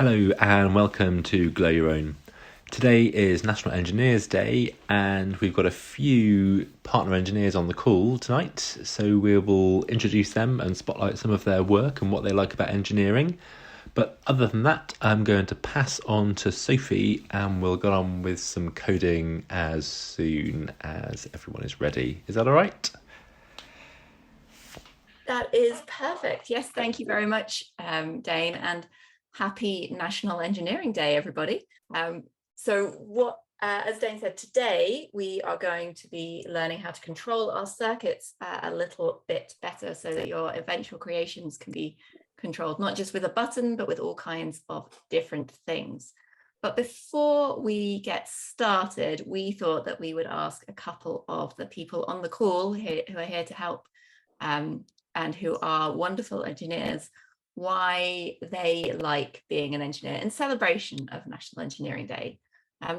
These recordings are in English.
Hello and welcome to Glow Your Own. Today is National Engineers Day and we've got a few partner engineers on the call tonight, so we will introduce them and spotlight some of their work and what they like about engineering. But other than that, I'm going to pass on to Sophie and we'll get on with some coding as soon as everyone is ready. Is that all right? That is perfect. Yes, thank you very much, Dane, and happy National Engineering Day, everybody. As Dane said, today we are going to be learning how to control our circuits a little bit better so that your eventual creations can be controlled, not just with a button, but with all kinds of different things. But before we get started, we thought that we would ask a couple of the people on the call who are here to help and who are wonderful engineers, why they like being an engineer in celebration of National Engineering Day.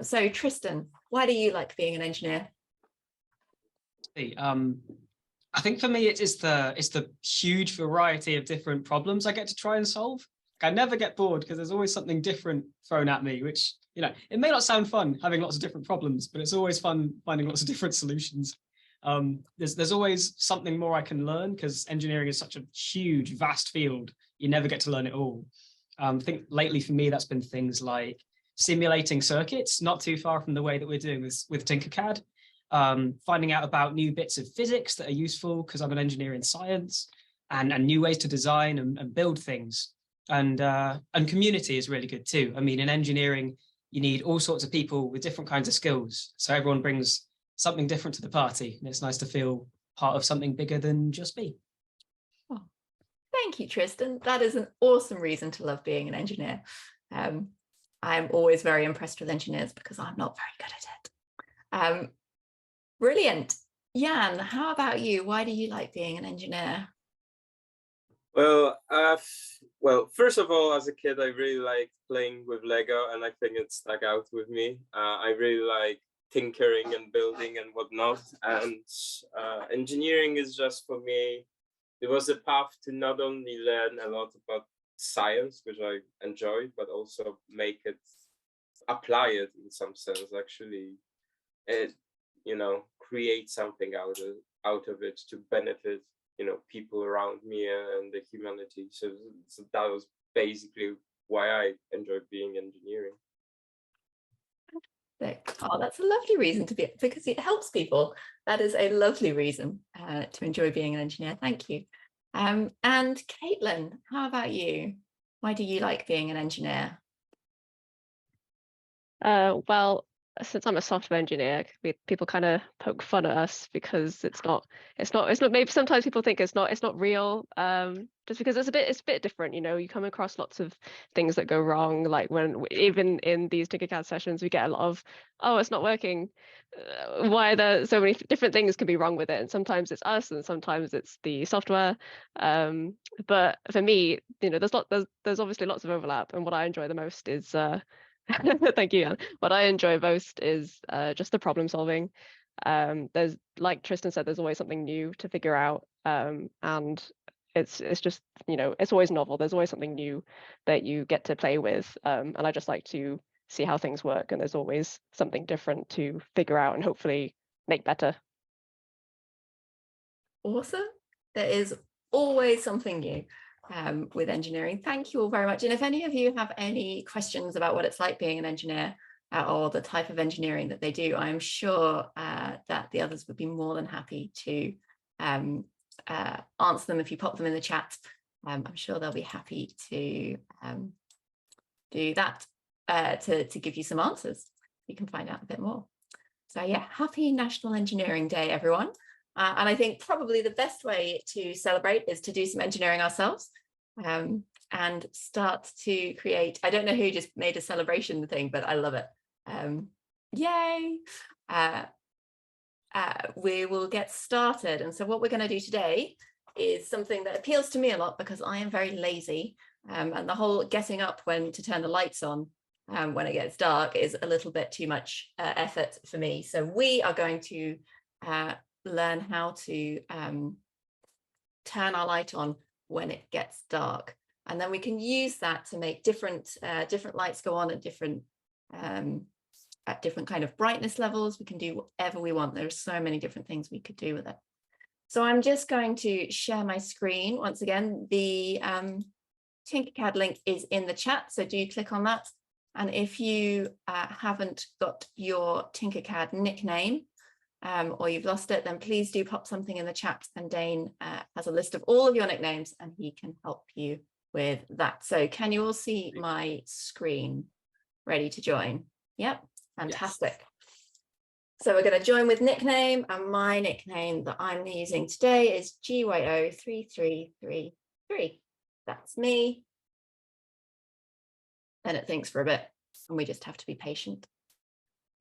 So Tristan, why do you like being an engineer? I think for me it's the huge variety of different problems I get to try and solve. I never get bored because there's always something different thrown at me, which, it may not sound fun having lots of different problems, but it's always fun finding lots of different solutions. There's always something more I can learn because engineering is such a huge, vast field. You never get to learn it all. I think lately for me, that's been things like simulating circuits, not too far from the way that we're doing this with Tinkercad, finding out about new bits of physics that are useful because I'm an engineer in science, and new ways to design and build things. And community is really good too. I mean, in engineering, you need all sorts of people with different kinds of skills. So everyone brings something different to the party, and it's nice to feel part of something bigger than just me. Oh, thank you, Tristan. That is an awesome reason to love being an engineer. I'm always very impressed with engineers because I'm not very good at it. Brilliant. Jan, how about you? Why do you like being an engineer? Well, first of all, as a kid, I really liked playing with Lego, and I think it stuck out with me. I really like tinkering and building and whatnot, and engineering is just, for me, it was a path to not only learn a lot about science, which I enjoy, but also apply it in some sense, actually, create something out of it to benefit people around me and the humanity. So that was basically why I enjoyed being engineering. Oh, that's a lovely reason to be, because it helps people. That is a lovely reason to enjoy being an engineer. Thank you. And Caitlin, how about you? Why do you like being an engineer? Well, since I'm a software engineer, people kind of poke fun at us because it's not maybe sometimes people think it's not real, just because it's a bit different. You come across lots of things that go wrong, like when even in these Tinkercad sessions we get a lot of, oh, it's not working, why are there so many different things can be wrong with it, and sometimes it's us and sometimes it's the software, but for me, there's obviously lots of overlap, and what I enjoy the most is thank you, Anne. What I enjoy most is just the problem solving. There's, like Tristan said, there's always something new to figure out, and it's just, it's always novel. There's always something new that you get to play with, and I just like to see how things work, and there's always something different to figure out and hopefully make better. Awesome. There is always something new with engineering. Thank you all very much. And if any of you have any questions about what it's like being an engineer or the type of engineering that they do, I'm sure that the others would be more than happy to answer them if you pop them in the chat. I'm sure they'll be happy to do that, to give you some answers. You can find out a bit more. So yeah, happy National Engineering Day, everyone. And I think probably the best way to celebrate is to do some engineering ourselves and start to create. I don't know who just made a celebration thing, but I love it. Yay! We will get started. And so what we're going to do today is something that appeals to me a lot because I am very lazy, and the whole getting up to turn the lights on when it gets dark is a little bit too much effort for me. So we are going to learn how to turn our light on when it gets dark. And then we can use that to make different lights go on at different kind of brightness levels. We can do whatever we want. There's so many different things we could do with it. So I'm just going to share my screen. Once again, the Tinkercad link is in the chat, so do click on that. And if you haven't got your Tinkercad nickname or you've lost it, then please do pop something in the chat, and Dane has a list of all of your nicknames and he can help you with that. So can you all see my screen ready to join? Yep, fantastic. Yes. So we're going to join with nickname, and my nickname that I'm using today is GYO3333. That's me. And it thinks for a bit, and we just have to be patient.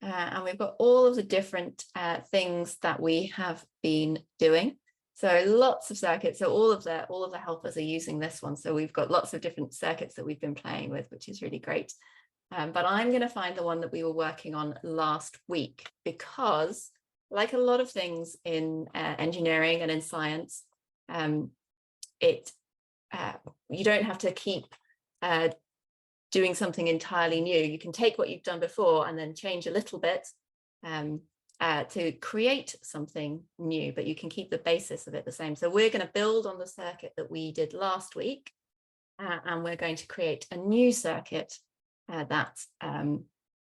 And we've got all of the different things that we have been doing. So lots of circuits. So all of the helpers are using this one. So we've got lots of different circuits that we've been playing with, which is really great. But I'm going to find the one that we were working on last week, because like a lot of things in engineering and in science, you don't have to keep doing something entirely new. You can take what you've done before and then change a little bit to create something new, but you can keep the basis of it the same. So we're going to build on the circuit that we did last week, and we're going to create a new circuit that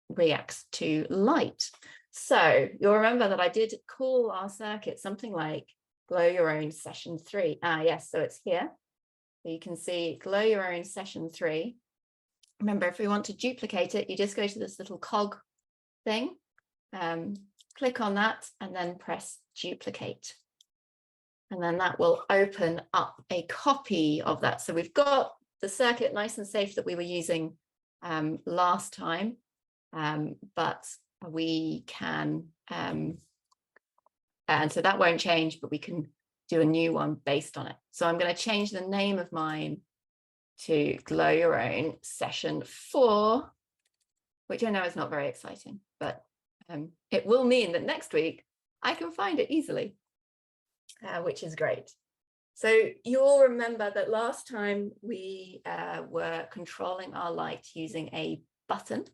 reacts to light. So you'll remember that I did call our circuit something like Glow Your Own Session 3. Yes, so it's here. So you can see Glow Your Own Session 3. Remember, if we want to duplicate it, you just go to this little cog thing, click on that, and then press duplicate. And then that will open up a copy of that. So we've got the circuit nice and safe that we were using last time, but we can, and so that won't change, but we can do a new one based on it. So I'm going to change the name of mine to Glow Your Own Session 4, which I know is not very exciting, but it will mean that next week I can find it easily, which is great. So you'll remember that last time we were controlling our light using a button,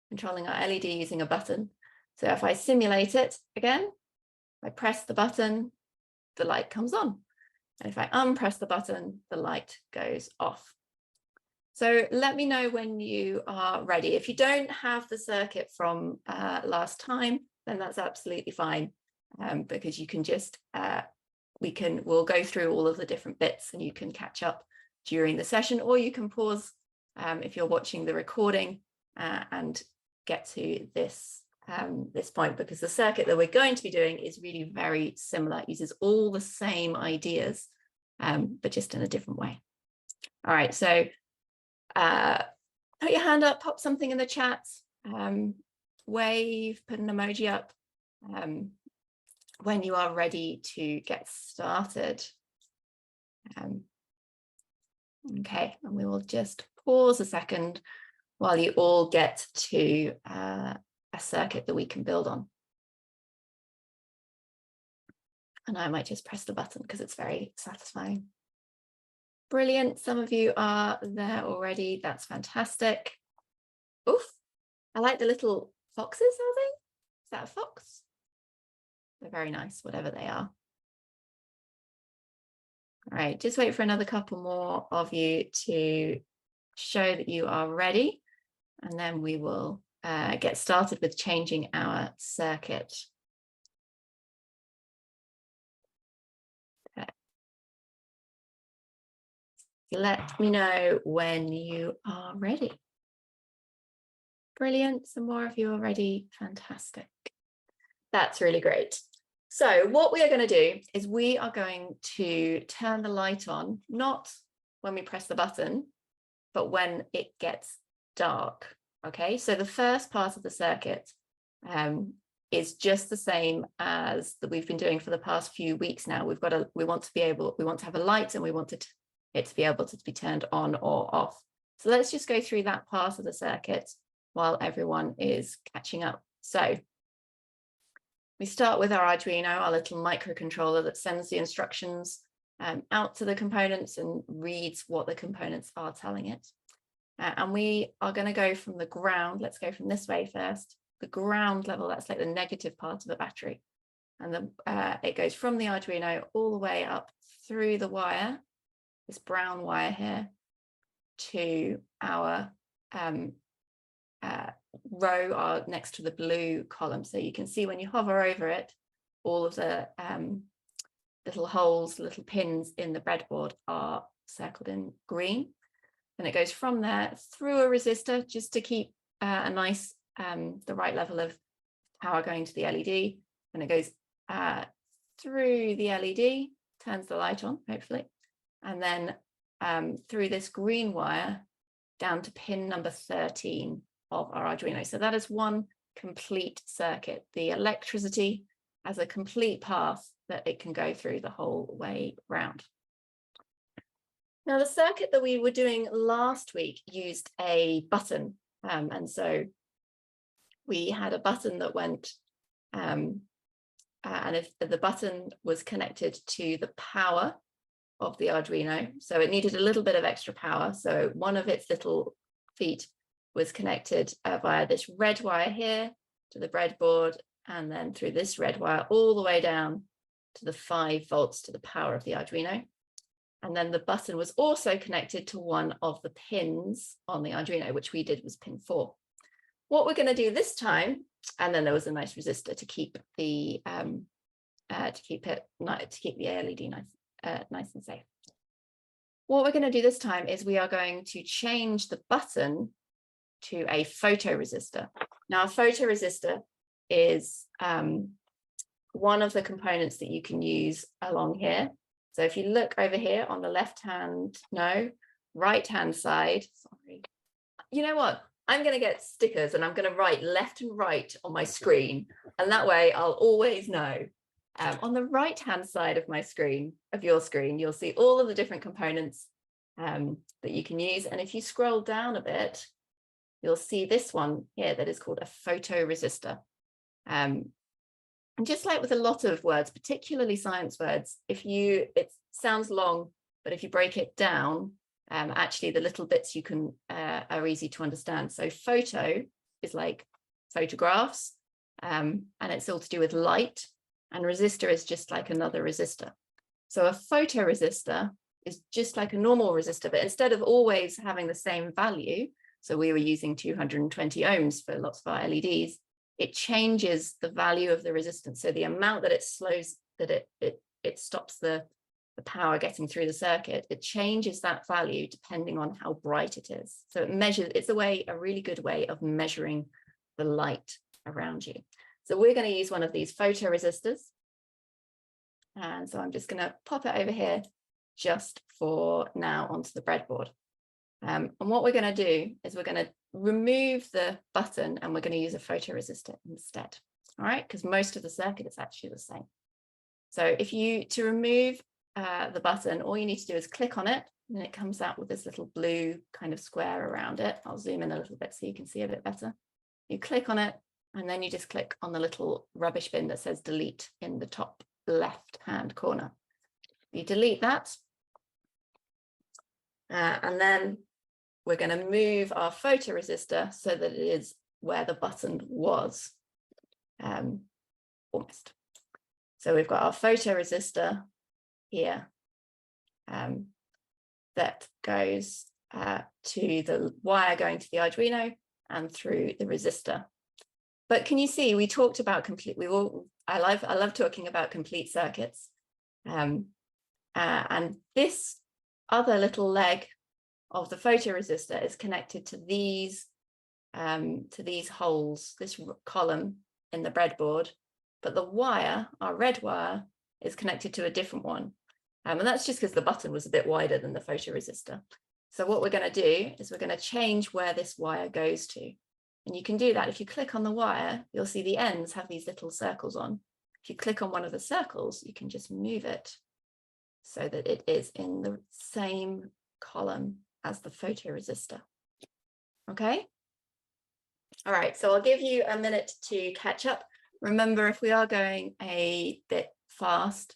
controlling our LED using a button. So if I simulate it again, I press the button, the light comes on. And if I unpress the button, the light goes off. So let me know when you are ready. If you don't have the circuit from last time, then that's absolutely fine, because you can just, we'll go through all of the different bits and you can catch up during the session, or you can pause if you're watching the recording and get to this point, because the circuit that we're going to be doing is really very similar. It uses all the same ideas, but just in a different way. All right, so put your hand up, pop something in the chat, wave, put an emoji up when you are ready to get started. Okay, and we will just pause a second while you all get to a circuit that we can build on. And I might just press the button because it's very satisfying. Brilliant. Some of you are there already. That's fantastic. Oof. I like the little foxes, are they? Is that a fox? They're very nice, whatever they are. All right, just wait for another couple more of you to show that you are ready, and then we will get started with changing our circuit. Let me know when you are ready. Brilliant, some more of you are ready, fantastic. That's really great. So what we are going to do is we are going to turn the light on, not when we press the button, but when it gets dark, okay? So the first part of the circuit is just the same as that we've been doing for the past few weeks now. We want to have a light, and we want it to be able to be turned on or off. So let's just go through that part of the circuit while everyone is catching up. So we start with our Arduino, our little microcontroller that sends the instructions out to the components and reads what the components are telling it. And we are going to go from the ground. Let's go from this way first. The ground level, that's like the negative part of the battery. And it goes from the Arduino all the way up through the wire, this brown wire here, to our row next to the blue column. So you can see when you hover over it, all of the little holes, little pins in the breadboard are circled in green. And it goes from there through a resistor just to keep a nice, the right level of power going to the LED. And it goes through the LED, turns the light on, hopefully. And then through this green wire down to pin number 13 of our Arduino. So that is one complete circuit. The electricity has a complete path that it can go through the whole way round. Now, the circuit that we were doing last week used a button. And so we had a button that went, and if the button was connected to the power of the Arduino, so it needed a little bit of extra power. So one of its little feet was connected via this red wire here to the breadboard, and then through this red wire all the way down to the 5 volts to the power of the Arduino. And then the button was also connected to one of the pins on the Arduino, which we did was pin 4. What we're going to do this time, and then there was a nice resistor to keep the LED nice and safe. What we're going to do this time is we are going to change the button to a photoresistor. Now, a photoresistor is one of the components that you can use along here. So if you look over here on the right-hand side, sorry. You know what? I'm going to get stickers and I'm going to write left and right on my screen. And that way I'll always know. On the right-hand side of my screen, of your screen, you'll see all of the different components that you can use. And if you scroll down a bit, you'll see this one here that is called a photoresistor. And just like with a lot of words, particularly science words, it sounds long, but if you break it down, actually the little bits you can are easy to understand. So photo is like photographs, and it's all to do with light, and resistor is just like another resistor. So a photoresistor is just like a normal resistor, but instead of always having the same value, so we were using 220 ohms for lots of our LEDs, it changes the value of the resistance. So the amount that it slows, that it stops the power getting through the circuit, it changes that value depending on how bright it is. So it measures, it's a really good way of measuring the light around you. So we're going to use one of these photoresistors. And so I'm just going to pop it over here just for now onto the breadboard. And what we're going to do is we're going to remove the button and we're going to use a photoresistor instead. All right, because most of the circuit is actually the same. So to remove the button, all you need to do is click on it and it comes out with this little blue kind of square around it. I'll zoom in a little bit so you can see a bit better. You click on it and then you just click on the little rubbish bin that says delete in the top left hand corner. You delete that and then we're going to move our photoresistor so that it is where the button was, almost. So we've got our photoresistor here that goes to the wire going to the Arduino and through the resistor. But can you see, we talked about I love talking about complete circuits. And this other little leg of the photoresistor is connected to these holes, this column in the breadboard, but the wire, our red wire, is connected to a different one. And that's just because the button was a bit wider than the photoresistor. So what we're going to do is we're going to change where this wire goes to. And you can do that. If you click on the wire, you'll see the ends have these little circles on. If you click on one of the circles, you can just move it so that it is in the same column as the photoresistor. Okay. All right, so I'll give you a minute to catch up. Remember, if we are going a bit fast,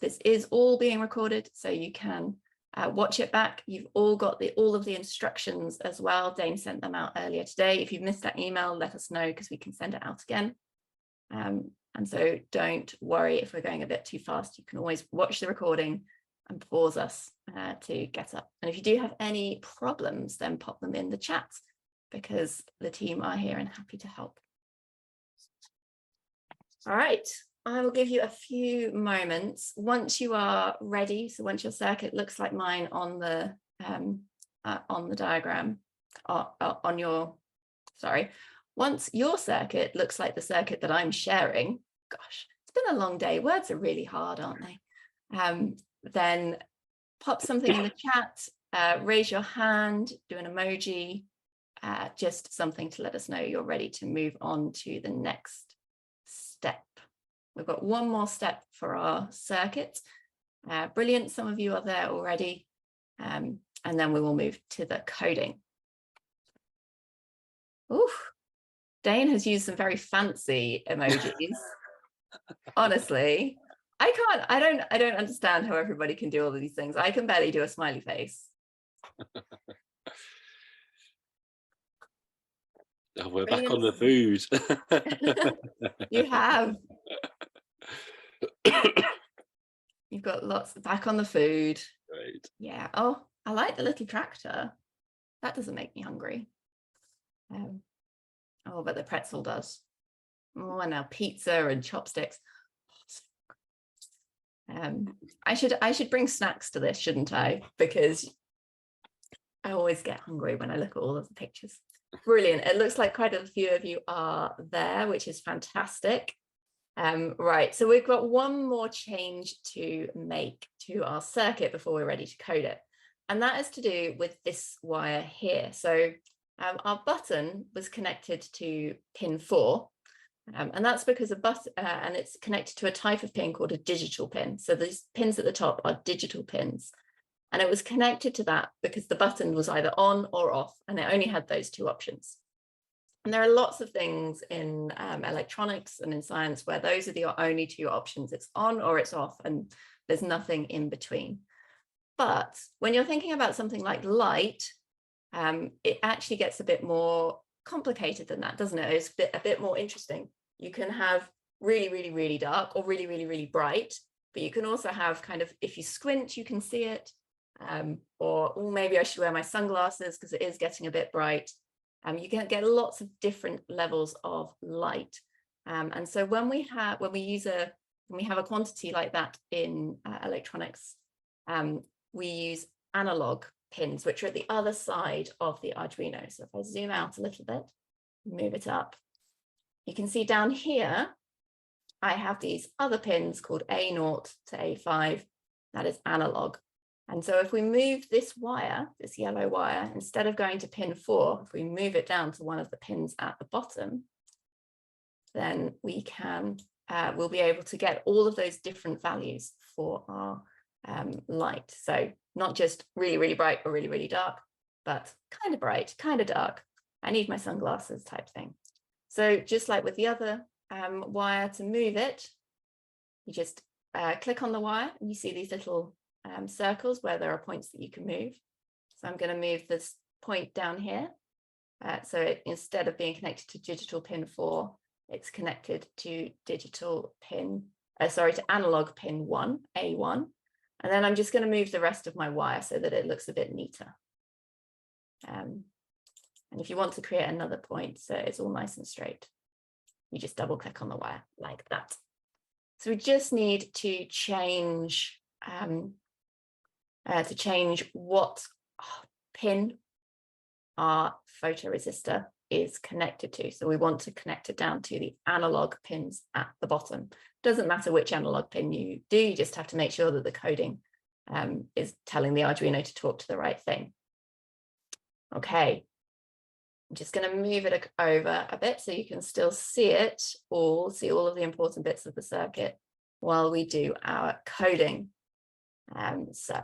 This is all being recorded, so you can watch it back. You've all got all of the instructions as well. Dane sent them out earlier today. If you've missed that email, let us know because we can send it out again. And so don't worry if we're going a bit too fast. You can always watch the recording and pause us to get up. And if you do have any problems, then pop them in the chat because the team are here and happy to help. All right, I will give you a few moments. Once you are ready, so once your circuit looks like mine on the diagram, once your circuit looks like the circuit that I'm sharing, gosh, it's been a long day. Words are really hard, aren't they? Then pop something in the chat, raise your hand, do an emoji, just something to let us know you're ready to move on to the next step. We've got one more step for our circuit. Brilliant, some of you are there already. And then we will move to the coding. Oof. Dane has used some very fancy emojis. Honestly, I don't understand how everybody can do all of these things. I can barely do a smiley face. Oh, we're back on the food. You have. You've got lots back on the food. Right. Yeah. Oh, I like the little tractor. That doesn't make me hungry. Oh, but the pretzel does. Oh, and now pizza and chopsticks. I should bring snacks to this, shouldn't I? Because I always get hungry when I look at all of the pictures. Brilliant. It looks like quite a few of you are there, which is fantastic. Right, so we've got one more change to make to our circuit before we're ready to code it. And that is to do with this wire here. So our button was connected to pin 4. And that's because a button, and it's connected to a type of pin called a digital pin. So these pins at the top are digital pins. And it was connected to that because the button was either on or off, and it only had those two options. And there are lots of things in electronics and in science where those are the only two options. It's on or it's off, and there's nothing in between. But when you're thinking about something like light, it actually gets a bit more complicated than that, doesn't it? It's a bit more interesting. You can have really, really, really dark or really, really, really bright, but you can also have kind of, if you squint, you can see it. Or maybe I should wear my sunglasses because it is getting a bit bright. You can get lots of different levels of light. And so when we have a quantity like that in electronics, we use analog pins, which are at the other side of the Arduino. So if I zoom out a little bit, move it up, you can see down here, I have these other pins called A0 to A5, that is analog. And so if we move this wire, this yellow wire, instead of going to pin 4, if we move it down to one of the pins at the bottom, then we can, we'll be able to get all of those different values for our light. So not just really, really bright or really, really dark, but kind of bright, kind of dark. I need my sunglasses type thing. So just like with the other wire, to move it, you just click on the wire and you see these little circles where there are points that you can move. So I'm going to move this point down here. So instead of being connected to digital pin 4, it's connected to to analog pin 1, A1. And then I'm just going to move the rest of my wire so that it looks a bit neater. And if you want to create another point, so it's all nice and straight, you just double click on the wire like that. So we just need to change what pin our photoresistor is connected to. So we want to connect it down to the analog pins at the bottom. Doesn't matter which analog pin you do, you just have to make sure that the coding is telling the Arduino to talk to the right thing. Okay, I'm just going to move it over a bit so you can still see it all, see all of the important bits of the circuit while we do our coding. So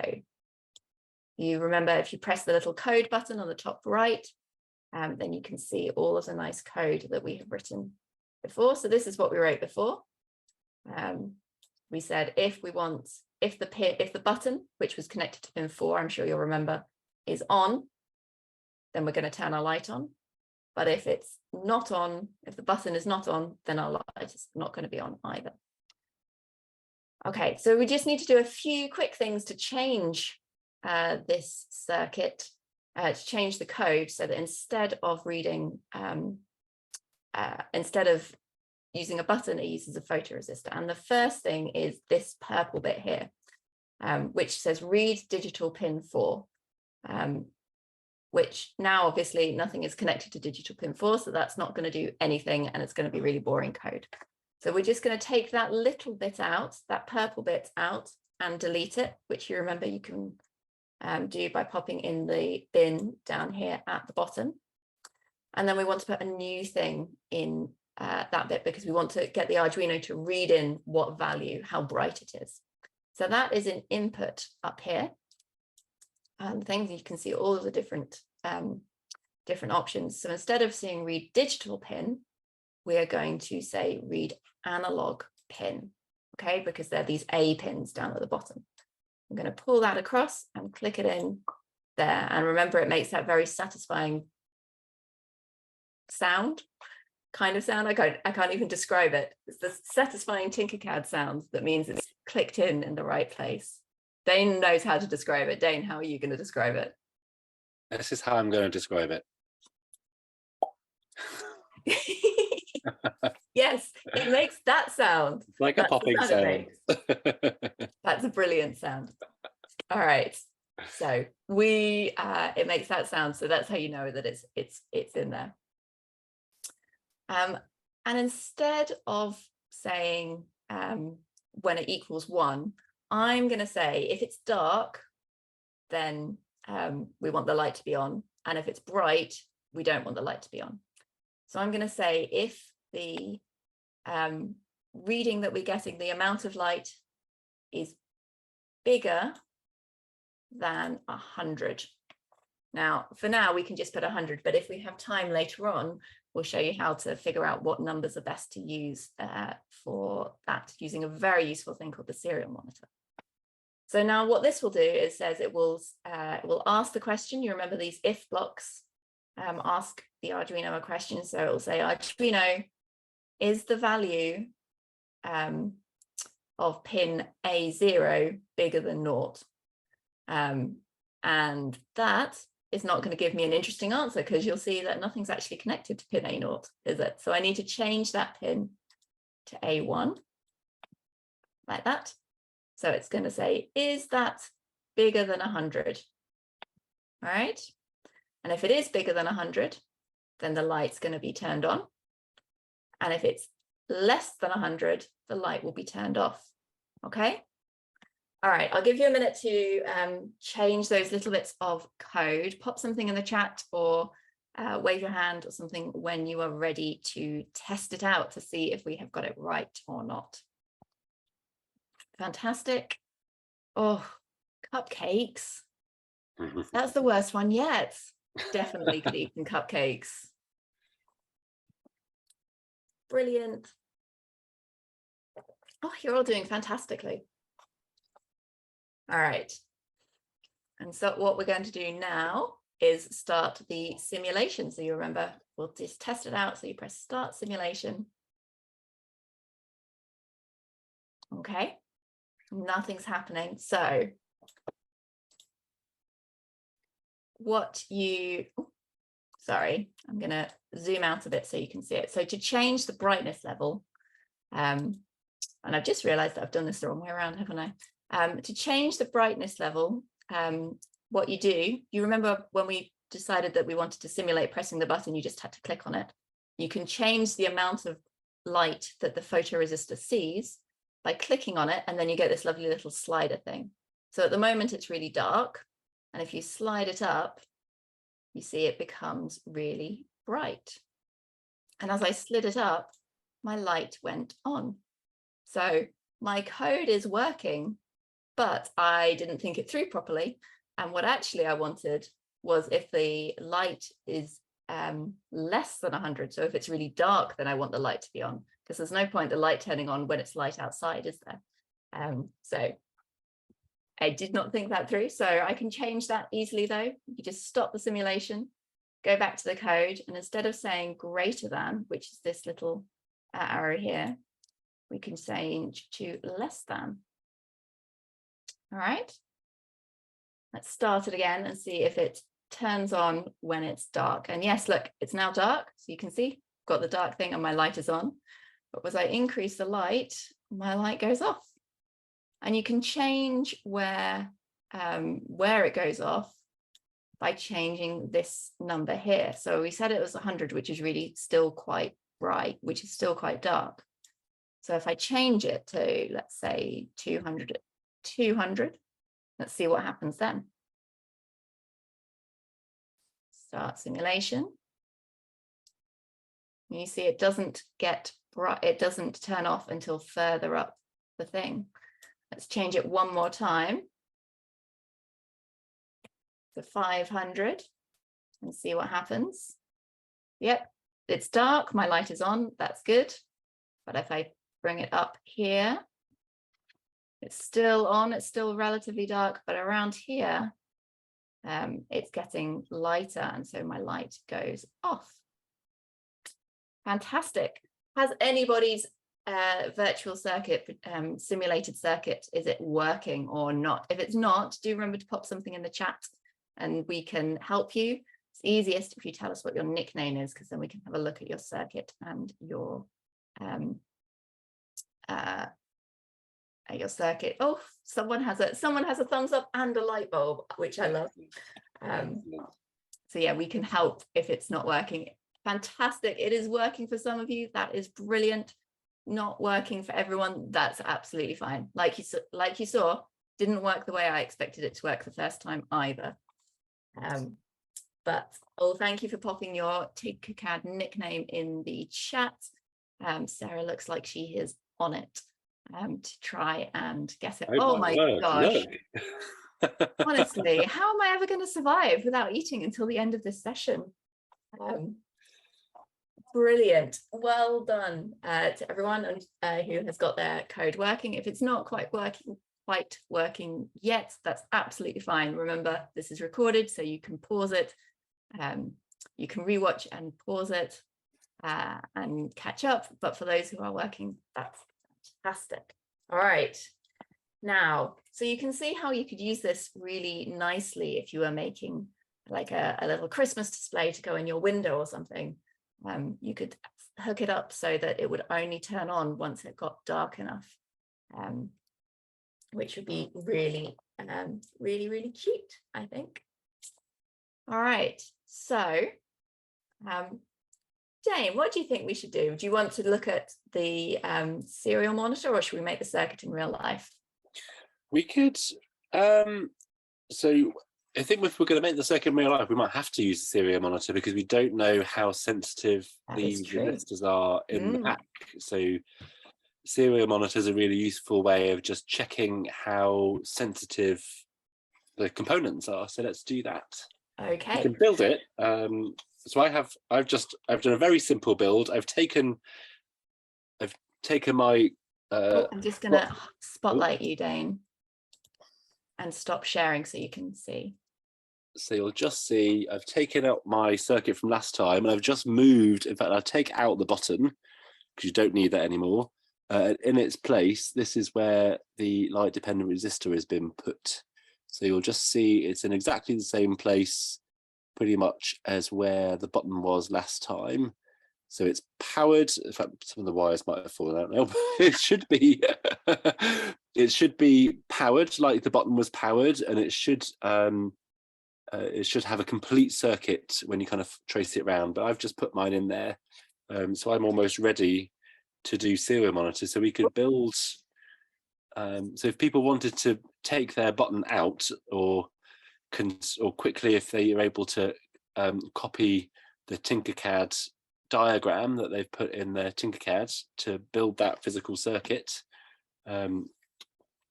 you remember, if you press the little code button on the top right, then you can see all of the nice code that we have written before. So this is what we wrote before. we said if the button, which was connected to pin 4, I'm sure you'll remember, is on, then we're going to turn our light on. But if it's not on, if the button is not on, then our light is not going to be on either. Okay, so we just need to do a few quick things to change this circuit, to change the code so that instead of reading, instead of using a button, it uses a photoresistor. And the first thing is this purple bit here, which says read digital pin 4, which now obviously nothing is connected to digital pin 4, so that's not going to do anything, and it's going to be really boring code. So we're just going to take that little bit out, that purple bit out, and delete it, which you remember you can do by popping in the bin down here at the bottom. And then we want to put a new thing in that bit, because we want to get the Arduino to read in what value, how bright it is. So that is an input up here. And things, you can see all of the different options. So instead of seeing read digital pin, we are going to say read analog pin, okay, because they're these A pins down at the bottom. I'm going to pull that across and click it in there. And remember, it makes that very satisfying sound, kind of sound. I can't even describe it. It's the satisfying Tinkercad sound that means it's clicked in the right place. Dane knows how to describe it. Dane, how are you going to describe it? This is how I'm going to describe it. Yes, it makes that sound. It's like a popping sound. That's a brilliant sound. All right. So it makes that sound. So that's how you know that it's in there. And instead of saying when it equals 1, I'm going to say if it's dark, then we want the light to be on. And if it's bright, we don't want the light to be on. So I'm going to say if the reading that we're getting, the amount of light is bigger than 100. Now, for now, we can just put 100, but if we have time later on, we'll show you how to figure out what numbers are best to use for that, using a very useful thing called the serial monitor. So now what this will do is says it will ask the question. You remember these if blocks, ask the Arduino a question. So it will say, Arduino, is the value of pin A0 bigger than 0? And that is not going to give me an interesting answer, because you'll see that nothing's actually connected to pin A0, is it? So I need to change that pin to A1, like that. So it's going to say, is that bigger than 100? All right. And if it is bigger than 100, then the light's going to be turned on. And if it's less than 100, the light will be turned off. Okay. All right, I'll give you a minute to change those little bits of code. Pop something in the chat or wave your hand or something when you are ready to test it out to see if we have got it right or not. Fantastic. Oh, cupcakes. That's the worst one yet. Definitely could eat some cupcakes. Brilliant. Oh, you're all doing fantastically. All right. And so what we're going to do now is start the simulation. So you remember, we'll just test it out. So you press start simulation. Okay. Nothing's happening. So sorry, I'm going to zoom out a bit so you can see it. So to change the brightness level, and I've just realized that I've done this the wrong way around, haven't I? To change the brightness level, what you remember when we decided that we wanted to simulate pressing the button, you just had to click on it. You can change the amount of light that the photoresistor sees by clicking on it, and then you get this lovely little slider thing. So at the moment it's really dark, and if you slide it up, you see it becomes really bright. And as I slid it up, my light went on. So my code is working, but I didn't think it through properly. And what actually I wanted was if the light is less than 100, so if it's really dark, then I want the light to be on, because there's no point the light turning on when it's light outside, is there? So I did not think that through. So I can change that easily though. You just stop the simulation, go back to the code, and instead of saying greater than, which is this little arrow here, we can change to less than. All right. Let's start it again and see if it turns on when it's dark. And yes, look, it's now dark. So you can see, got the dark thing and my light is on. But as I increase the light, my light goes off. And you can change where it goes off by changing this number here. So we said it was 100, which is really still quite bright, which is still quite dark. So if I change it to, let's say 200, let's see what happens then. Start simulation. You see it doesn't get bright, it doesn't turn off until further up the thing. Let's change it one more time to 500 and see what happens. Yep, it's dark, my light is on, that's good. But if I bring it up here, it's still on, it's still relatively dark, but around here, it's getting lighter, and so my light goes off. Fantastic. Has anybody's virtual circuit, simulated circuit, is it working or not? If it's not, do remember to pop something in the chat and we can help you. It's easiest if you tell us what your nickname is, because then we can have a look at your circuit and your circuit. Oh, someone has a thumbs up and a light bulb, which I love. So yeah, we can help if it's not working. Fantastic. It is working for some of you. That is brilliant. Not working for everyone. That's absolutely fine. Like you saw, didn't work the way I expected it to work the first time either. But thank you for popping your Tinkercad nickname in the chat. Sarah looks like she is on it to try and guess it. Oh my gosh. Honestly, how am I ever going to survive without eating until the end of this session? Brilliant. Well done to everyone who has got their code working. If it's not quite working yet, that's absolutely fine. Remember, this is recorded, so you can pause it. You can rewatch and pause it and catch up. But for those who are working, that's fantastic. All right. Now, so you can see how you could use this really nicely if you were making like a little Christmas display to go in your window or something. You could hook it up so that it would only turn on once it got dark enough, which would be really, really cute, I think. All right, so Jane, what do you think we should do? Do you want to look at the serial monitor, or should we make the circuit in real life? We could, so I think if we're going to make the circuit in real life, we might have to use the serial monitor because we don't know how sensitive these resistors are in the pack. So serial monitor is a really useful way of just checking how sensitive the components are. So let's do that. Okay. You can build it. So I've done a very simple build. I've taken my I'm just gonna spotlight you, Dane, and stop sharing so you can see. So you'll just see I've taken out my circuit from last time, and I've just moved. In fact, I'll take out the button because you don't need that anymore. In its place, this is where the light dependent resistor has been put. So you'll just see it's in exactly the same place pretty much as where the button was last time. So it's powered. In fact, some of the wires might have fallen out now, but it should be powered like the button was powered, and it should have a complete circuit when you kind of trace it around. But I've just put mine in there, so I'm almost ready to do serial monitor. So we could build. So if people wanted to take their button out, or quickly, if they are able to copy the Tinkercad diagram that they've put in their Tinkercad to build that physical circuit,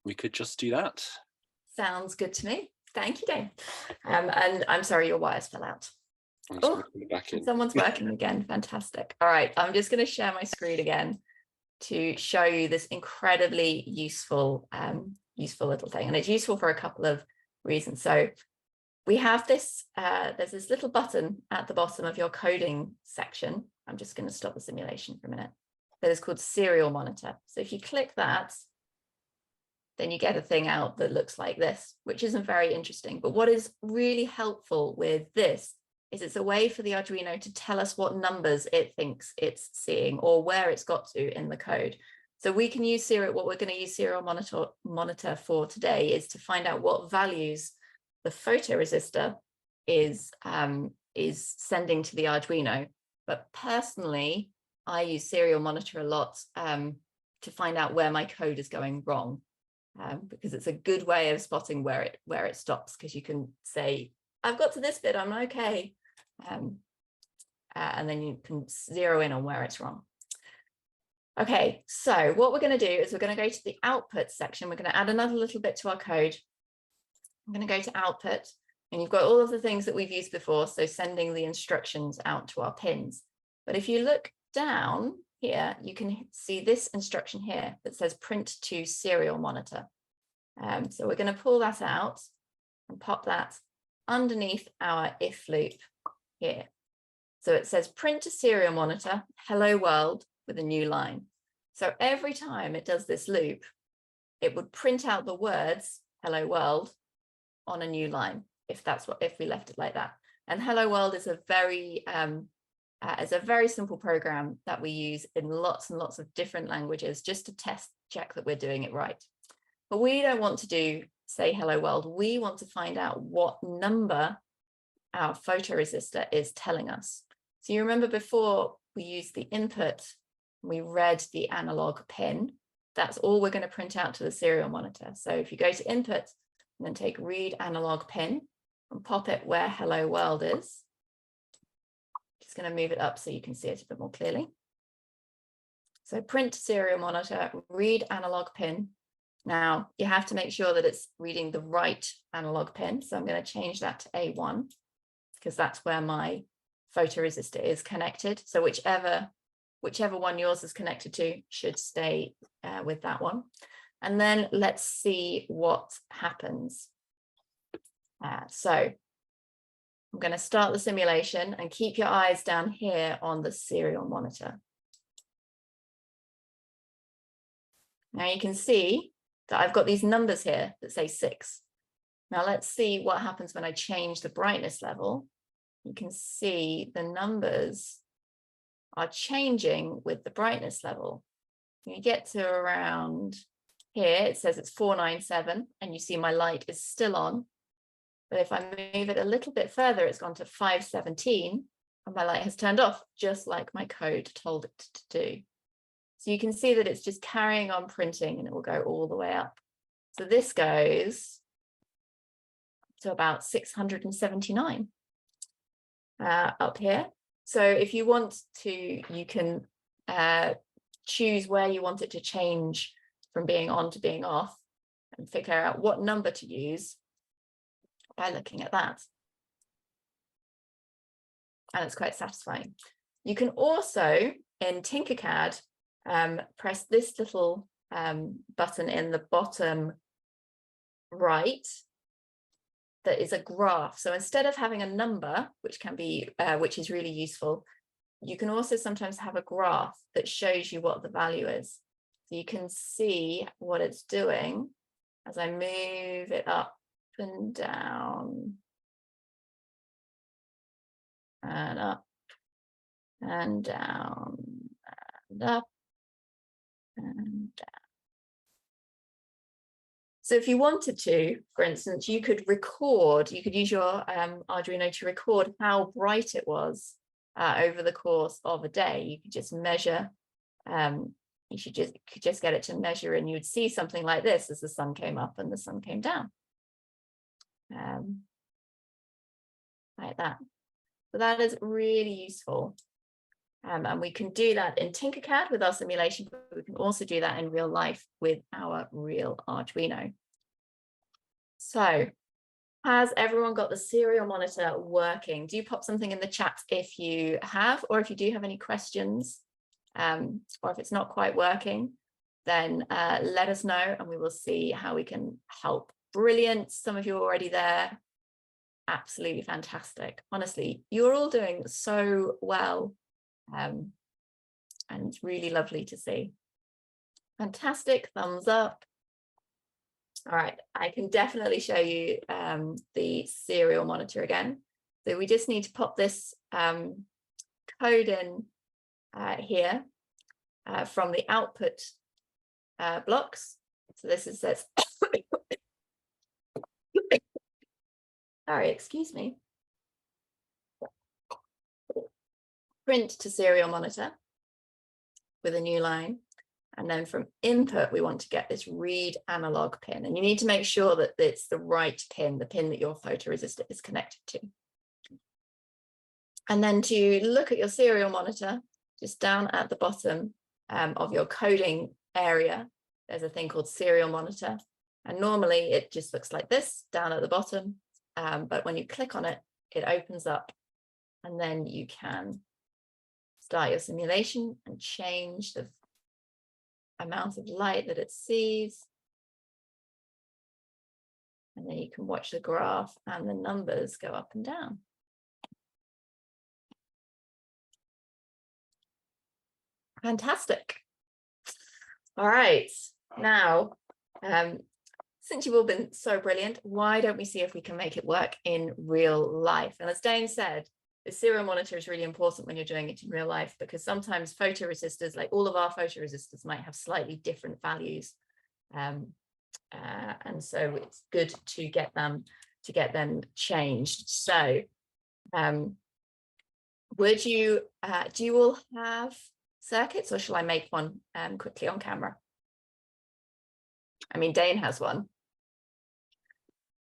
we could just do that. Sounds good to me. Thank you, Dane. And I'm sorry your wires fell out. Oh, someone's working again. Fantastic. All right, I'm just going to share my screen again. to show you this incredibly useful, useful little thing. And it's useful for a couple of reasons. So we have this, there's this little button at the bottom of your coding section. I'm just going to stop the simulation for a minute. That is called serial monitor. So if you click that, then you get a thing out that looks like this, which isn't very interesting. But what is really helpful with this is it's a way for the Arduino to tell us what numbers it thinks it's seeing or where it's got to in the code. So we can use serial, what we're going to use serial monitor for today is to find out what values the photoresistor is sending to the Arduino. But personally, I use serial monitor a lot to find out where my code is going wrong. Because it's a good way of spotting where it stops, because you can say, I've got to this bit, I'm okay. And then you can zero in on where it's wrong. Okay, so what we're going to do is we're going to go to the output section. We're going to add another little bit to our code. I'm going to go to output, and you've got all of the things that we've used before, so sending the instructions out to our pins. But if you look down here, you can see this instruction here that says print to serial monitor. So we're going to pull that out and pop that underneath our if loop here. So it says print to serial monitor, hello world, with a new line. So every time it does this loop, it would print out the words hello world on a new line, if we left it like that. And hello world is a very simple program that we use in lots and lots of different languages just to check that we're doing it right. But we don't want to say hello world. We want to find out what number our photoresistor is telling us. So you remember before we used the input, we read the analog pin. That's all we're going to print out to the serial monitor. So if you go to input and then take read analog pin and pop it where hello world is. Just going to move it up so you can see it a bit more clearly. So print serial monitor, read analog pin. Now you have to make sure that it's reading the right analog pin. So I'm going to change that to A1 because that's where my photoresistor is connected. So whichever one yours is connected to should stay with that one. And then let's see what happens. So I'm going to start the simulation and keep your eyes down here on the serial monitor. Now you can see that I've got these numbers here that say 6. Now let's see what happens when I change the brightness level. You can see the numbers are changing with the brightness level. You get to around here, it says it's 497, and you see my light is still on. But if I move it a little bit further, it's gone to 517, and my light has turned off, just like my code told it to do. So you can see that it's just carrying on printing, and it will go all the way up. So this goes to about 679 up here. So if you want to, you can choose where you want it to change from being on to being off and figure out what number to use by looking at that. And it's quite satisfying. You can also, in Tinkercad, press this little button in the bottom right that is a graph. So instead of having a number, which can be, which is really useful, you can also sometimes have a graph that shows you what the value is. So you can see what it's doing as I move it up and down and up and down and up and down. So if you wanted to, for instance, you could use your Arduino to record how bright it was over the course of a day. You could just measure, you could just get it to measure, and you'd see something like this as the sun came up and the sun came down. Like that. So that is really useful. And we can do that in Tinkercad with our simulation, but we can also do that in real life with our real Arduino. So has everyone got the serial monitor working? Do pop something in the chat if you have, or if you do have any questions or if it's not quite working, then let us know and we will see how we can help. Brilliant. Some of you are already there. Absolutely fantastic. Honestly, you're all doing so well. And it's really lovely to see. Fantastic. Thumbs up. All right, I can definitely show you the serial monitor again. So we just need to pop this code in here from the output blocks. So this is says, sorry, excuse me. Print to serial monitor with a new line. And then from input, we want to get this read analog pin. And you need to make sure that it's the right pin, the pin that your photoresistor is connected to. And then to look at your serial monitor, just down at the bottom of your coding area, there's a thing called serial monitor. And normally it just looks like this down at the bottom. But when you click on it, it opens up and then you can start your simulation and change the amount of light that it sees. And then you can watch the graph and the numbers go up and down. Fantastic. All right, now, since you've all been so brilliant, why don't we see if we can make it work in real life? And as Dane said, the serial monitor is really important when you're doing it in real life, because sometimes photoresistors, like all of our photoresistors, might have slightly different values. And so it's good to get them changed. So would you, do you all have circuits, or shall I make one quickly on camera? I mean, Dane has one.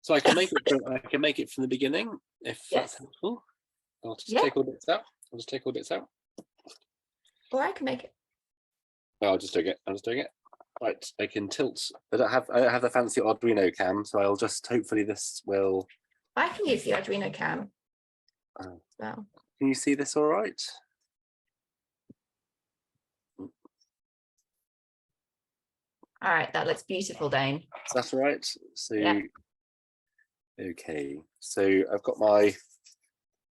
So I can make it from the beginning if that's helpful. I'll just take all the bits out. I'll just take all the bits out. Or I can make it. No, I'll just doing it. Right, I can tilt. I don't have the fancy Arduino cam, so I'll just hopefully this will. I can use the Arduino cam. Well. Can you see this all right? All right, that looks beautiful, Dane. That's right. So, yeah. Okay. So I've got my.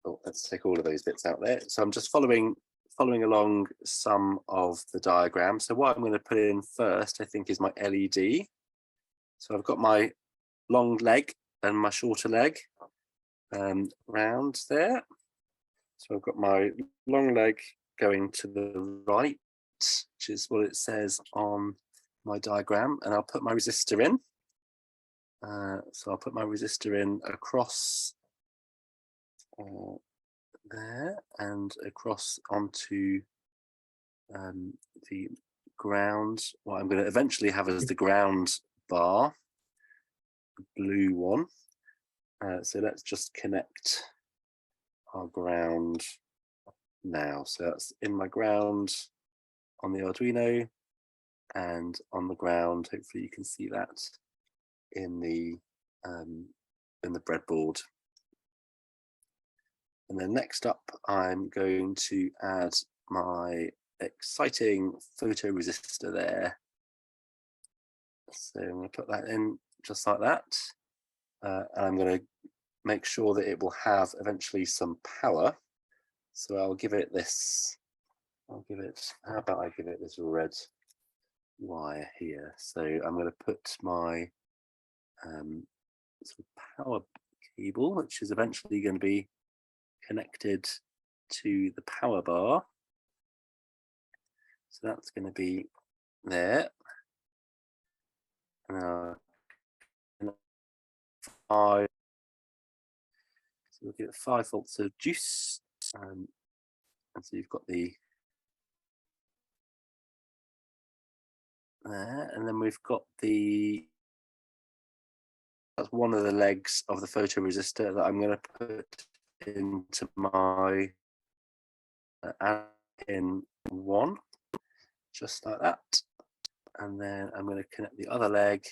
Oh, let's take all of those bits out there. So I'm just following along some of the diagram. So what I'm going to put in first, I think, is my LED. So I've got my long leg and my shorter leg round there. So I've got my long leg going to the right, which is what it says on my diagram, and I'll put my resistor in. So I'll put my resistor in across there and across onto the ground. What I'm going to eventually have as the ground bar, the blue one. So let's just connect our ground now. So that's in my ground on the Arduino, and on the ground, hopefully you can see that in the breadboard. And then next up, I'm going to add my exciting photoresistor there. So I'm going to put that in just like that. And I'm going to make sure that it will have eventually some power. So I'll give it this, how about I give it this red wire here. So I'm going to put my sort of power cable, which is eventually going to be connected to the power bar. So that's going to be there. So we'll get 5 volts of juice, and so you've got the there, and then we've got that's one of the legs of the photoresistor that I'm going to put into my in 1, just like that. And then I'm going to connect the other leg.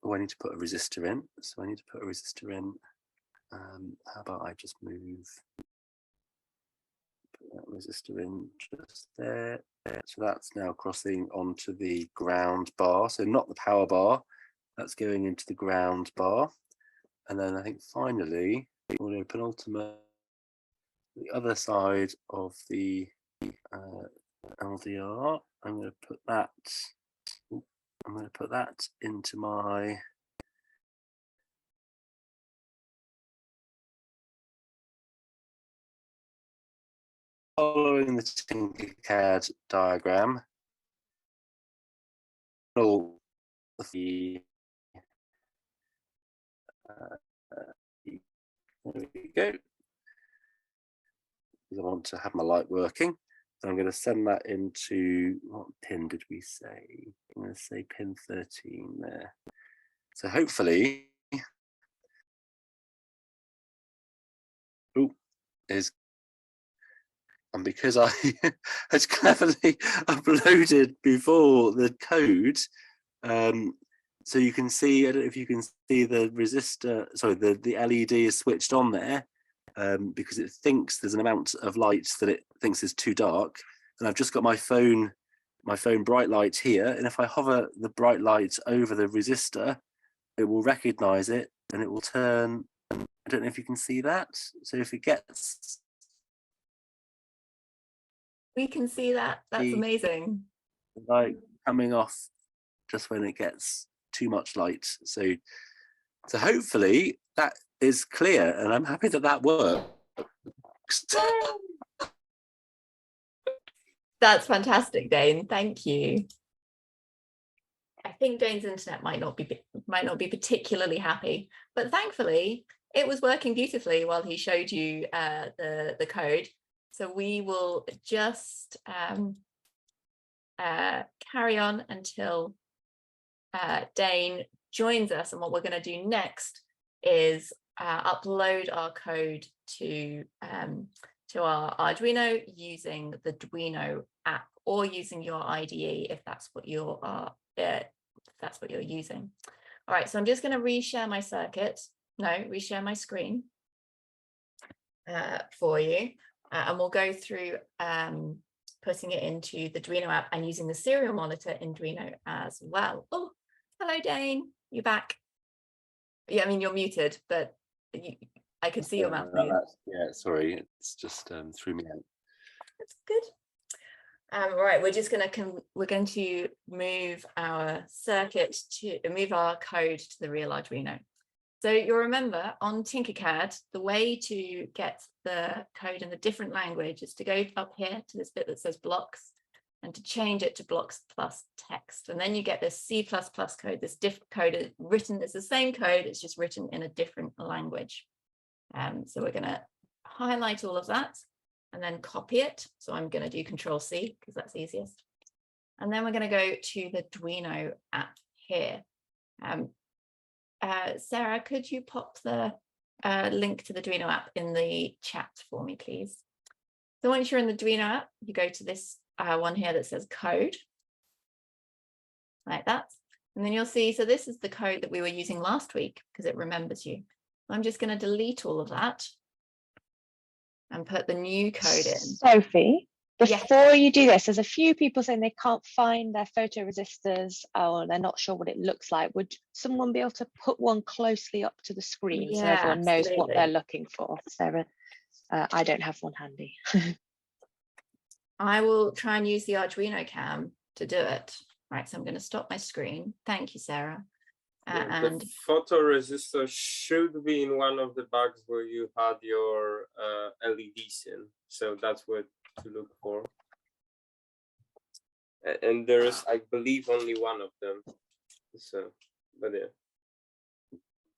Oh, I need to put a resistor in. So I need to put a resistor in. How about I just move, put that resistor in just there. So that's now crossing onto the ground bar. So not the power bar, that's going into the ground bar. And then I think finally, we'll open ultimate the other side of the LDR. I'm going to put that into my following the Tinkercad diagram. There we go. Because I want to have my light working. So I'm going to send that into, what pin did we say? I'm going to say pin 13 there. So hopefully, and because I had cleverly uploaded before the code, so you can see, I don't know if you can see the resistor, sorry, the LED is switched on there because it thinks there's an amount of light that it thinks is too dark. And I've just got my phone bright light here. And if I hover the bright light over the resistor, it will recognize it and it will turn. I don't know if you can see that. So if it gets... We can see that. That's amazing. Light coming off just when it gets too much light. So hopefully that is clear, and I'm happy that that works. That's fantastic, Dane. Thank you. I think Dane's internet might not be particularly happy, but thankfully it was working beautifully while he showed you the code. So we will just carry on until Dane joins us, and what we're going to do next is upload our code to our Arduino using the Duino app, or using your IDE if that's what you're using. All right, so I'm just going to reshare my circuit. No, reshare my screen for you, and we'll go through putting it into the Duino app and using the serial monitor in Duino as well. Oh, hello, Dane. You back? Yeah, I mean, you're muted, but I can see your mouth move. Yeah, sorry, it's just threw me out. That's good. Right, we're going to move our circuit move our code to the real Arduino. So you'll remember on Tinkercad, the way to get the code in a different language is to go up here to this bit that says blocks and to change it to blocks plus text. And then you get this C++ code, this different code written, it's the same code, it's just written in a different language. So we're going to highlight all of that and then copy it. So I'm going to do Control-C because that's easiest. And then we're going to go to the Duino app here. Sarah, could you pop the link to the Duino app in the chat for me, please? So once you're in the Duino app, you go to this one here that says code, like that. And then you'll see, so this is the code that we were using last week because it remembers you. I'm just going to delete all of that and put the new code in. Sophie, before Yes. you do this, there's a few people saying they can't find their photoresistors or they're not sure what it looks like. Would someone be able to put one closely up to the screen so everyone knows what they're looking for? Sarah, I don't have one handy. I will try and use the Arduino cam to do it. Right, so I'm going to stop my screen. Thank you, Sarah. And the photoresistor should be in one of the bags where you had your LEDs in. So that's what to look for. And there is, I believe, only one of them. So, but yeah.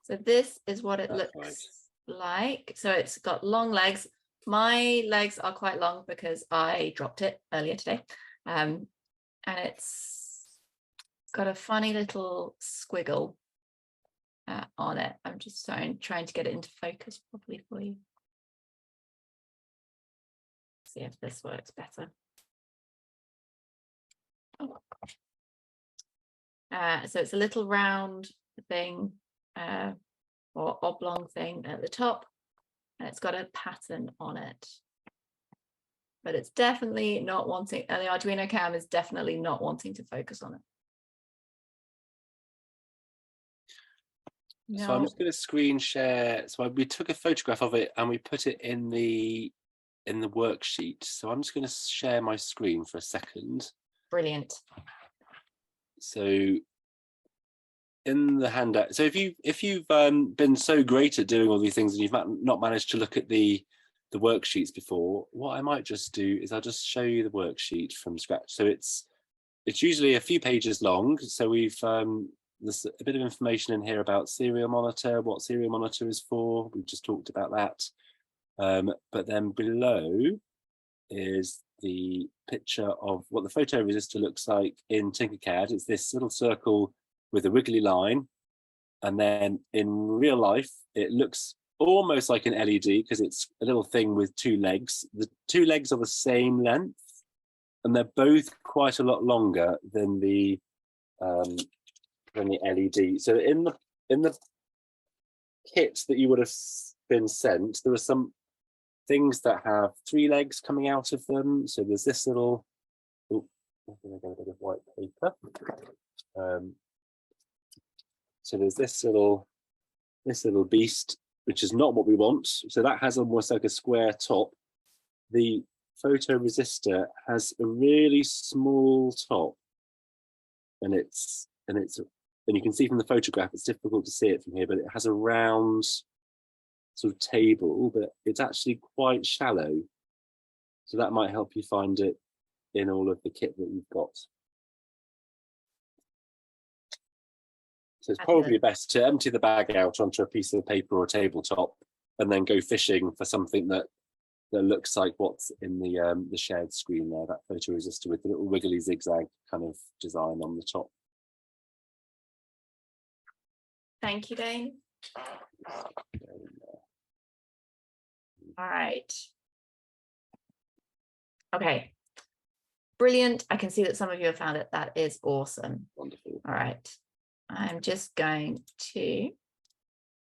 so this is what it looks like. So it's got long legs. My legs are quite long because I dropped it earlier today. And it's got a funny little squiggle on it. I'm just trying to get it into focus properly for you. See if this works better. Oh. So it's a little round thing or oblong thing at the top, and it's got a pattern on it. but it's definitely not wanting, and the Arduino cam is definitely not wanting to focus on it. So I'm just going to screen share. So we took a photograph of it and we put it in the worksheet. So I'm just going to share my screen for a second. Brilliant. So in the handout, so if you've been so great at doing all these things and you've not managed to look at the worksheets before, what I might just do is I'll just show you the worksheet from scratch. So it's usually a few pages long. So we've there's a bit of information in here about serial monitor, what serial monitor is for. We've just talked about that. But then below is the picture of what the photoresistor looks like in Tinkercad. It's this little circle with a wiggly line. And then in real life, it looks almost like an LED because it's a little thing with two legs. The two legs are the same length, and they're both quite a lot longer than the LED. So in the kit that you would have been sent, there were some things that have three legs coming out of them. So there's this little, oh, I'm gonna get a bit of white paper. So there's this little beast, which is not what we want. So that has almost like a square top. The photoresistor has a really small top, and you can see from the photograph, it's difficult to see it from here, but it has a round sort of table, but it's actually quite shallow. So that might help you find it in all of the kit that you've got. So it's probably best to empty the bag out onto a piece of paper or tabletop and then go fishing for something that looks like what's in the shared screen there, that photoresistor with the little wiggly zigzag kind of design on the top. Thank you, Dane. All right. Okay. Brilliant. I can see that some of you have found it. That is awesome. Wonderful. All right. I'm just going to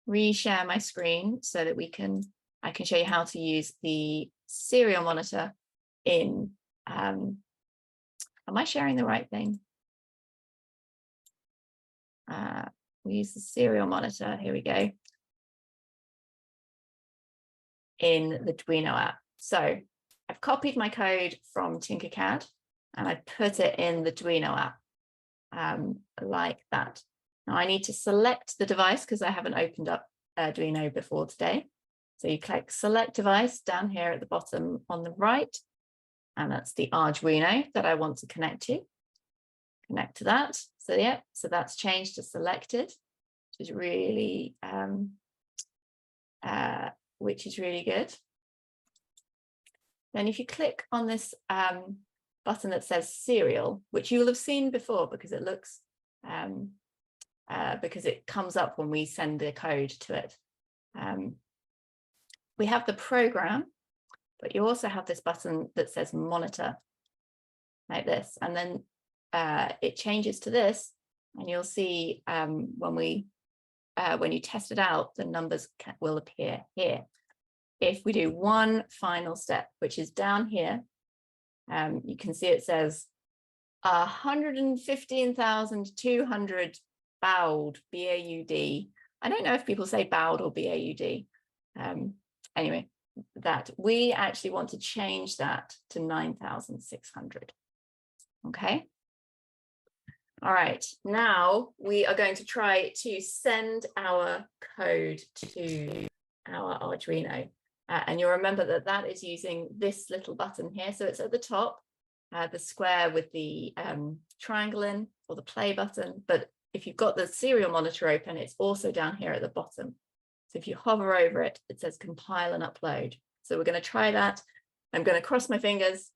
reshare my screen so that I can show you how to use the serial monitor in, am I sharing the right thing? We use the serial monitor, here we go, in the Duino app. So I've copied my code from Tinkercad and I put it in the Duino app. Like that. Now I need to select the device because I haven't opened up Duino before today. So you click select device down here at the bottom on the right, and that's the Arduino that I want to connect to. Connect to that. So yeah, so that's changed to selected, which is really good. Then if you click on this button that says serial, which you will have seen before because it looks because it comes up when we send the code to it. We have the program, but you also have this button that says monitor, like this, and then it changes to this, and you'll see when you test it out, the numbers will appear here. If we do one final step, which is down here, you can see it says 115,200 baud, B-A-U-D. I don't know if people say baud or B-A-U-D. Anyway, that we actually want to change that to 9,600. Okay. All right, now we are going to try to send our code to our Arduino. And you'll remember that that is using this little button here. So it's at the top, the square with the triangle in, or the play button. But if you've got the serial monitor open, it's also down here at the bottom. So if you hover over it, it says compile and upload. So we're going to try that. I'm going to cross my fingers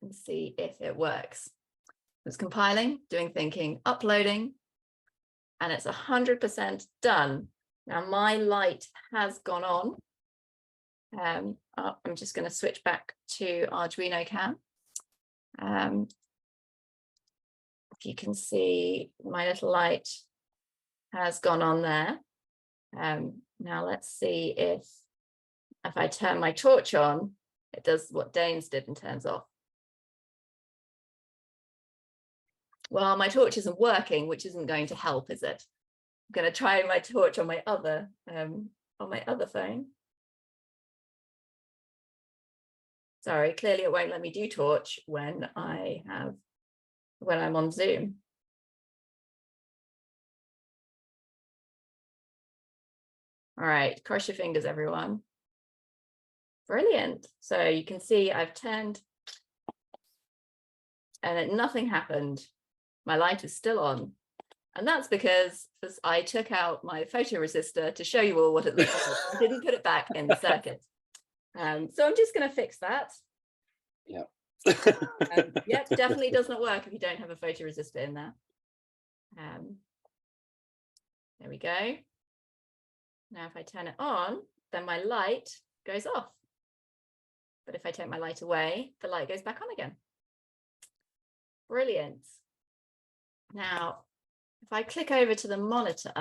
and see if it works. It's compiling, doing thinking, uploading, and it's 100% done. Now my light has gone on. I'm just going to switch back to Arduino cam. If you can see, my little light has gone on there. Now let's see if I turn my torch on, it does what Dane's did and turns off. Well, my torch isn't working, which isn't going to help, is it? I'm going to try my torch on my other phone. Sorry, clearly it won't let me do torch when I'm on Zoom. All right, cross your fingers, everyone. Brilliant. So you can see I've turned and nothing happened. My light is still on. And that's because I took out my photoresistor to show you all what it looks like. I didn't put it back in the circuit. So I'm just going to fix that. Yeah. Yep, definitely does not work if you don't have a photoresistor in there. There we go. Now, if I turn it on, then my light goes off. But if I take my light away, the light goes back on again. Brilliant. Now, if I click over to the monitor,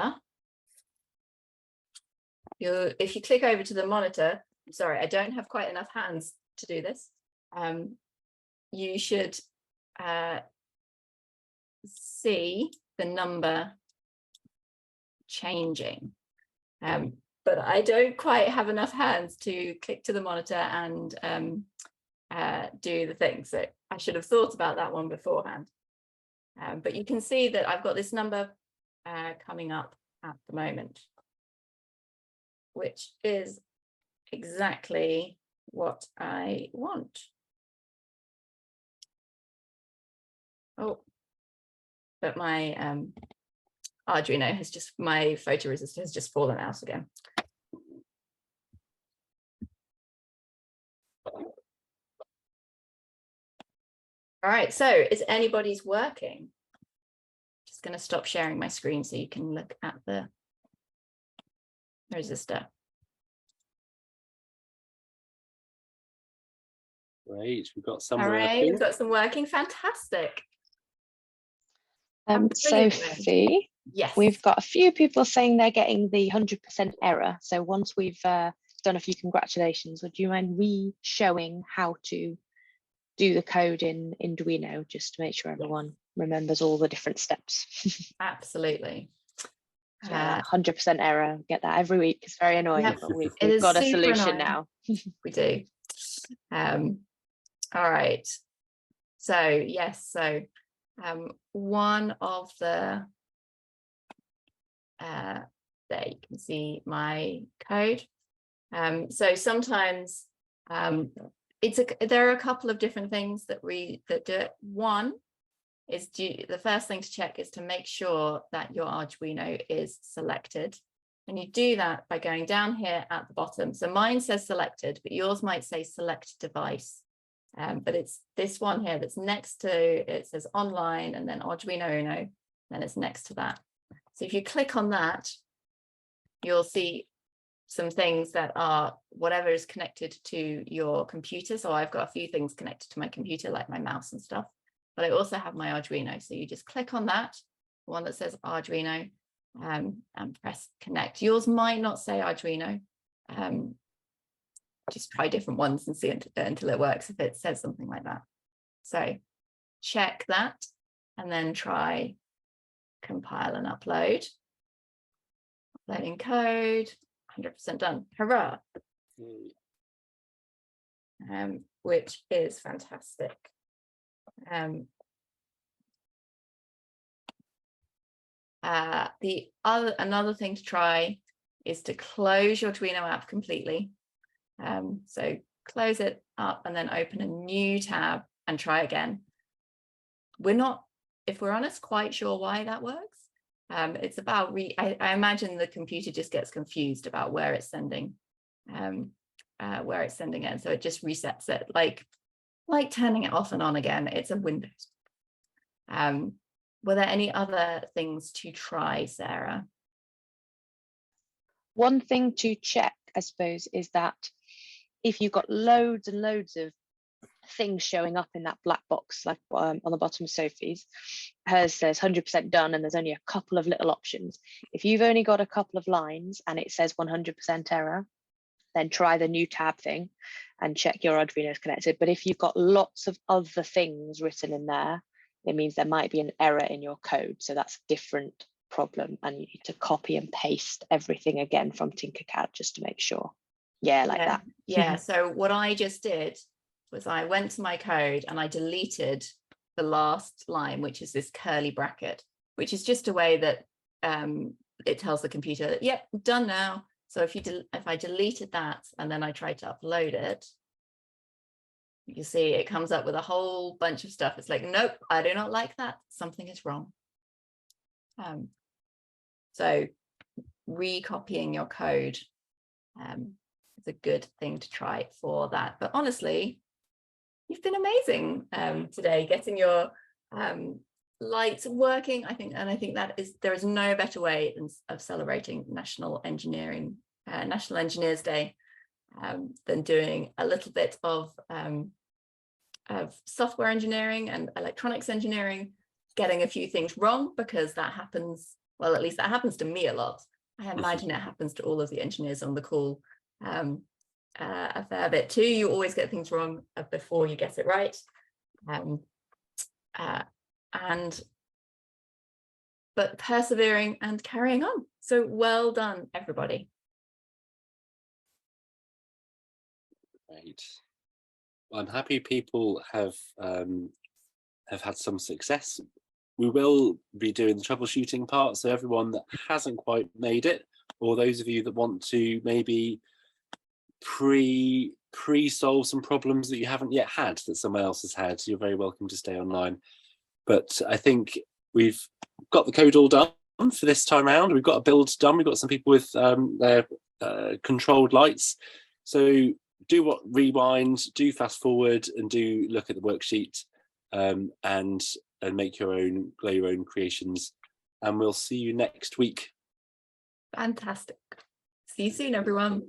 if you click over to the monitor, sorry, I don't have quite enough hands to do this. You should see the number changing. But I don't quite have enough hands to click to the monitor and do the thing. So I should have thought about that one beforehand. But you can see that I've got this number coming up at the moment, which is exactly what I want. Oh, but my Arduino has just, my photoresistor has just fallen out again. All right, so is anybody's working? Just going to stop sharing my screen so you can look at the resistor. Great, we've got some All right, working. we've got some working, fantastic. Sophie, yes, we've got a few people saying they're getting the 100% error. So once we've done a few congratulations, would you mind re-showing how to do the code in Duino, just to make sure everyone remembers all the different steps? Absolutely. 100% error, get that every week. It's very annoying, Yep. but we've It got a super solution annoying. now. We do. All right. So yes, so one of the there you can see my code. So sometimes there are a couple of different things that do it. One is the first thing to check is to make sure that your Arduino is selected. And you do that by going down here at the bottom. So mine says selected, but yours might say select device. But it's this one here that's next to, it says online and then Arduino Uno, then it's next to that. So if you click on that, you'll see some things that are whatever is connected to your computer. So I've got a few things connected to my computer, like my mouse and stuff, but I also have my Arduino. So you just click on that, the one that says Arduino, and press connect. Yours might not say Arduino. Just try different ones and see until it works if it says something like that. So check that and then try compile and upload. Uploading code, 100% done. Hurrah! Which is fantastic. Another thing to try is to close your Duino.app completely. So close it up and then open a new tab and try again. We're not, if we're honest, quite sure why that works. It's about, I imagine the computer just gets confused about where it's sending it. So it just resets it, like turning it off and on again. It's a Windows. Were there any other things to try, Sarah? One thing to check, I suppose, is that if you've got loads and loads of things showing up in that black box, like on the bottom of Sophie's, hers says 100% done and there's only a couple of little options. If you've only got a couple of lines and it says 100% error, then try the new tab thing and check your Arduino is connected. But if you've got lots of other things written in there, it means there might be an error in your code. So that's a different problem, and you need to copy and paste everything again from Tinkercad just to make sure. Yeah, like that. Yeah, so what I just did was I went to my code and I deleted the last line, which is this curly bracket, which is just a way that it tells the computer that, yep, done now. So if I deleted that and then I tried to upload it, you see it comes up with a whole bunch of stuff. It's like, nope, I do not like that. Something is wrong. So recopying your code is a good thing to try for that. But honestly, you've been amazing today, getting your lights working. I think there is no better way of celebrating National Engineers Day than doing a little bit of software engineering and electronics engineering, getting a few things wrong, because that happens. Well, at least that happens to me a lot. I imagine it happens to all of the engineers on the call a fair bit too. You always get things wrong before you get it right. But persevering and carrying on. So well done, everybody. Great. Well, I'm happy people have had some success. We will be doing the troubleshooting part, so everyone that hasn't quite made it, or those of you that want to maybe pre-solve some problems that you haven't yet had that someone else has had, you're very welcome to stay online. But I think we've got the code all done for this time around. We've got a build done. We've got some people with their controlled lights. So do rewind, do fast forward, and do look at the worksheet and make your own creations. And we'll see you next week. Fantastic. See you soon, everyone.